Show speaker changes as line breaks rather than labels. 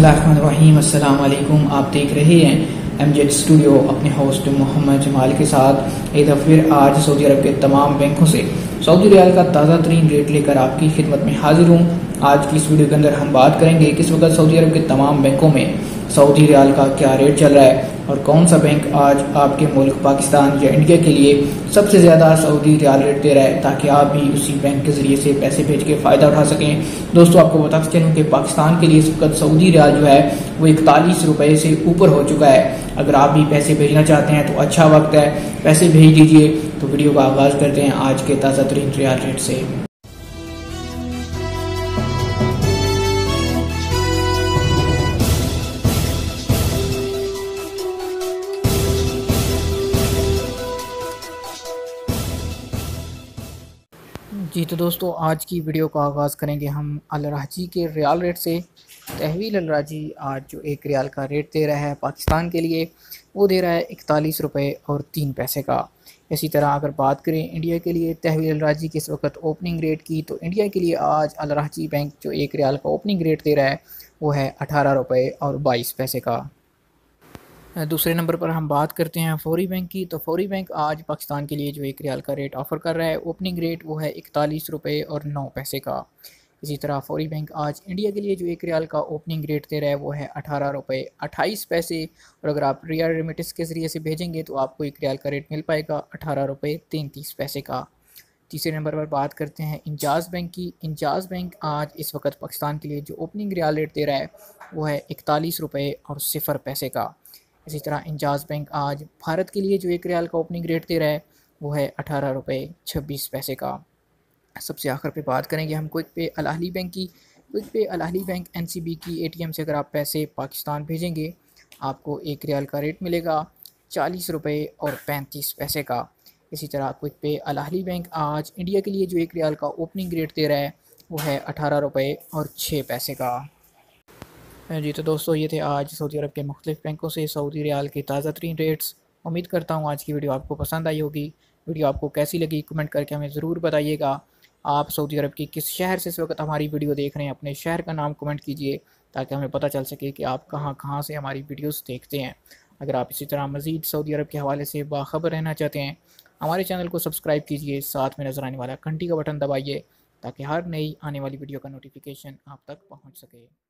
बिस्मिल्लाहिर्रहमानिर्रहीम। अस्सलाम वालेकुम। आप देख रहे हैं एमजेड स्टूडियो अपने होस्ट मोहम्मद जमाल के साथ। एक दफ़ा फिर आज सऊदी अरब के तमाम बैंकों से सऊदी रियाल का ताज़ा तरीन रेट लेकर आपकी खिदमत में हाजिर हूँ। आज की इस वीडियो के अंदर हम बात करेंगे किस वक्त सऊदी अरब के तमाम बैंकों में सऊदी रियाल का क्या रेट चल रहा है और कौन सा बैंक आज आपके मुल्क पाकिस्तान या इंडिया के लिए सबसे ज़्यादा सऊदी रियाल रेट दे रहा है, ताकि आप भी उसी बैंक के ज़रिए से पैसे भेज के फ़ायदा उठा सकें। दोस्तों, आपको बताते चलूँ कि पाकिस्तान के लिए इस वक्त सऊदी रियाल जो है वो 41 रुपये से ऊपर हो चुका है। अगर आप भी पैसे भेजना चाहते हैं तो अच्छा वक्त है, पैसे भेज दीजिए। तो वीडियो का आगाज़ करते हैं आज के ताज़ा तरीन रियाल रेट से। जी तो दोस्तों, आज की वीडियो का आगाज़ करेंगे हम अल राजी के रियाल रेट से। तहवील अल राजी आज जो एक रियाल का रेट दे रहा है पाकिस्तान के लिए, वो दे रहा है 41 रुपये और 3 पैसे का। इसी तरह अगर बात करें इंडिया के लिए तहवील अल राजी के इस वक्त ओपनिंग रेट की, तो इंडिया के लिए आज अल राजी बैंक जो एक रियाल का ओपनिंग रेट दे रहा है वो है 18 रुपये और 22 पैसे का। दूसरे नंबर पर हम बात करते हैं फौरी बैंक की। तो फौरी बैंक आज पाकिस्तान के लिए जो एक रियाल का रेट ऑफ़र कर रहा है, ओपनिंग रेट वो है 41 रुपये और 9 पैसे का। इसी तरह फौरी बैंक आज इंडिया के लिए जो एक रियाल का ओपनिंग रेट दे रहा है वो है 18 रुपये 28 पैसे। और अगर आप रियाल रेमिटेंस के ज़रिए से भेजेंगे तो आपको एक रियाल का रेट मिल पाएगा 18 रुपये 33 पैसे का। तीसरे नंबर पर बात करते हैं इंजाज़ बैंक की। इंजाज़ बैंक आज इस वक्त पाकिस्तान के लिए जो ओपनिंग रियाल रेट दे रहा है वो है 41 रुपये और 0 पैसे का। इसी तरह इंजाज़ बैंक आज भारत के लिए जो एक रियाल का ओपनिंग रेट दे रहा है वो है 18 रुपये 26 पैसे का। सबसे आखिर पे बात करेंगे हम क्विक पे अल अहली बैंक की। क्विक पे अल अहली बैंक एनसीबी की एटीएम से अगर आप पैसे पाकिस्तान भेजेंगे, आपको एक रियाल का रेट मिलेगा 40 रुपये और 35 पैसे का। इसी तरह क्विक पे अल अहली बैंक आज इंडिया के लिए जो एक रियाल का ओपनिंग रेट दे रहा है वो है 18 रुपये और 6 पैसे का। जी तो दोस्तों, ये थे आज सऊदी अरब के मुख्तलिफ़ बैंकों से सऊदी रियाल के ताज़ा तरीन रेट्स। उम्मीद करता हूँ आज की वीडियो आपको पसंद आई होगी। वीडियो आपको कैसी लगी कमेंट करके हमें ज़रूर बताइएगा। आप सऊदी अरब की किस शहर से इस वक्त हमारी वीडियो देख रहे हैं, अपने शहर का नाम कमेंट कीजिए ताकि हमें पता चल सके कि आप कहाँ कहाँ से हमारी वीडियोज़ देखते हैं। अगर आप इसी तरह मज़ीद सऊदी अरब के हवाले से बाखबर रहना चाहते हैं, हमारे चैनल को सब्सक्राइब कीजिए, साथ में नज़र आने वाला घंटी का बटन दबाइए ताकि हर नई आने वाली वीडियो का नोटिफिकेशन आप तक पहुँच सके।